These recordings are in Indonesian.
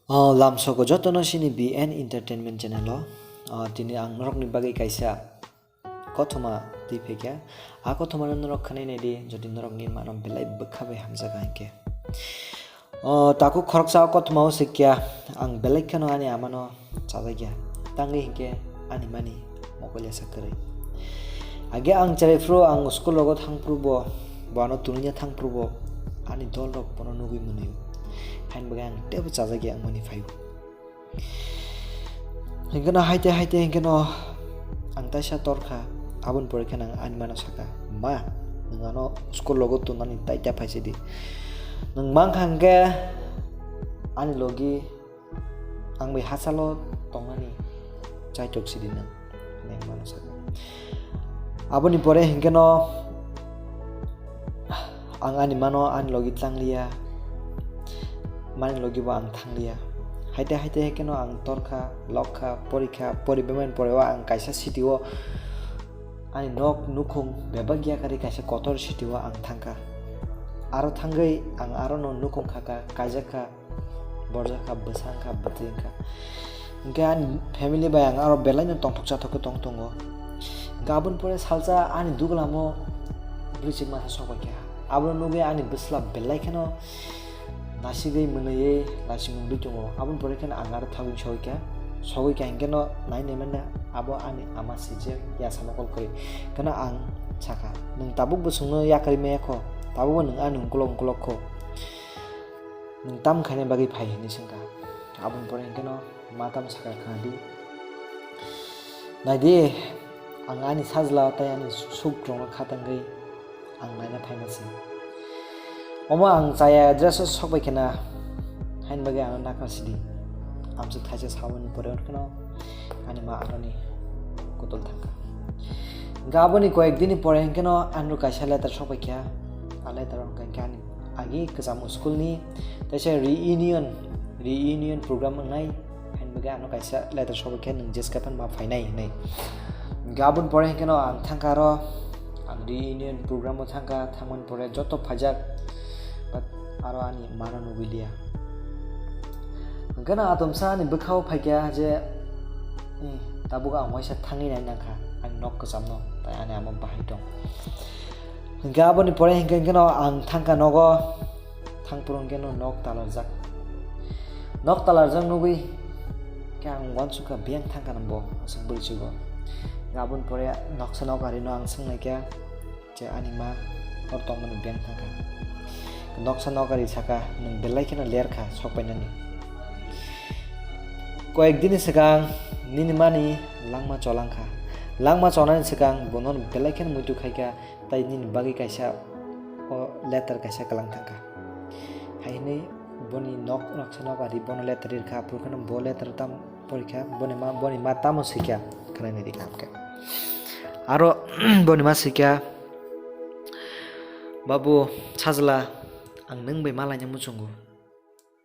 Lamsoko jotono sini BN Entertainment channel tini ang norok ni bagai kaisa kothoma tipekya a kothoma norok khane ne di jodi norok ni manom belai bekhabe hamjaga hanke taku khoroksa kothoma sikya ang belai khano ani amano chadagya tangi hinke ani mani mokolya sakare age ang charefro ang school logot hangprubo bano tununya thangprubo ani dol rok bono nugui muni hain bagang tebo chajagi ang mani phaibu hingkano haite hingkano ang taisa torkha abon porikha nang ani mano saka ma nangano school logot tunani taita phaisidi nang mang hangke ani logi ang mai hasalo tongani chaitok sidi nang mano saka aboni pore hingkano ang ani mano ani logi tlanglia mani logi bo ang thanglia haite hekeno ang torkha lokha porikha poribeman porewa ang kaisa sitio ani nok nukhung bebagya kari kaisa kotor sitio ang thangka aro thangai ang aro no nukhung khaka kajaka borjaka besangka betringka gan family by ang aro belai no tongthok chathok tongtongo gabon pore salsa ani duglamo bridging ma sobakya abro nuge ani besla belai kheno nasigai manaye nasimung dujongo abon pore khena angar thabin sogoi hingkeno nai nemenda abo ani ama sije ya samakol kori kana ang chaka nung tabuk busungno yakari meko tabu nung anu kulok ko nung tam khane bagi phai ni singka abon pore hingkeno matam saka khadi nadi ang ani sajla tayani suk drong khatangai ang naina phainasi oma ang chaya address sokbai kena hain bagai ang nakasidi amsuk thaise sawan pore kena ani ma arani kutol thangka gaboni ko ekdini pore kena anru kaisa letter sokbai kya letter on kan agi kesam school ni taise reunion program ngai hain bagai anu kaisa letter sokbai kya nung jeskapan ma phainai nei gabon pore kena ang thangkaro ang reunion program thangka thangman pore joto phajak aro ani mana nubilia gana atom sa ni bekhau phaikya je tabuga amoisa thangi nai nangkha ang nok kasamno tai ani amam bahai dong gaboni pore hingkeno ang thangka nogo thangpurung geno nok talarjak nugui kang wansuka biang thangka nambo asang bulchigo gabon pore noksa nokari no ang sangnai kya je ani ma ortong man biang thangka noksa nokari saka nung belai kena lerkha sokpainani koekdini sekang ninimani langma chonani sekang bonon belai kena mutu khaika tai nin bagi kaisa o letter kaisa kalang thangka haini boni noksa nokari bono letter irkha purkhana bo letter tam porikha boni ma tamo sikya khanani dikamke aro boni ma sikya babu sajla ang nung bai malanya muchungu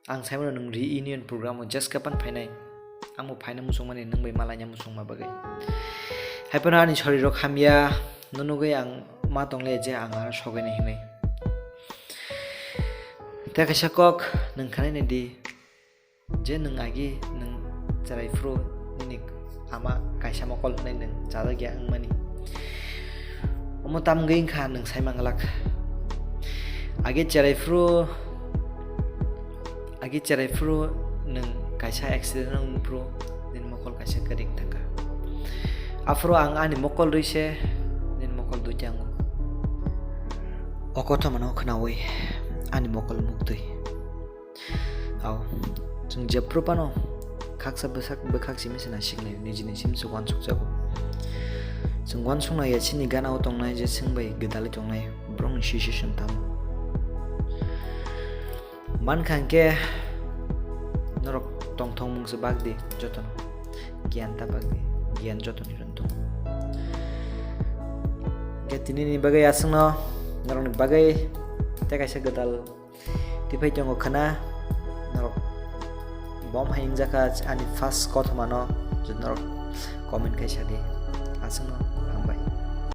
ang saimano nung reunion program just kapan phainai amu phaina muchung mani nung bai malanya muchung ma bagai haipana ani shoriro khamya nunugai ang ma tongle je ang ar sogai nei hinai ta kaisa kok nung khanai ne di je nung agi nung charai fro ninik ama kaisa mokol nai nung chadagya ang mani omo tam geing kha nung saimangalak agi charai fru nung kaisa accident nung pro nin mokol kaisa karing thangka afro ang ani mokol rise nin mokol dujangu okoto mano khnawi ani mokol muktui aw jung jepro pano khaksa bekhak simisina signai nijini simsu wansuk jago jung wansukna yachini gana utongnai je singbai gedali tongnai brong shishi shantam man khangke norok tongthong mungse bagdi joton gyan ta bagdi gyan joton irantung getini ni bagai asngno norok ni bagai te kaisa gadal tipai tongo khana norok bom haing jaka ani fast kothmano jod norok comment kaisa di asngno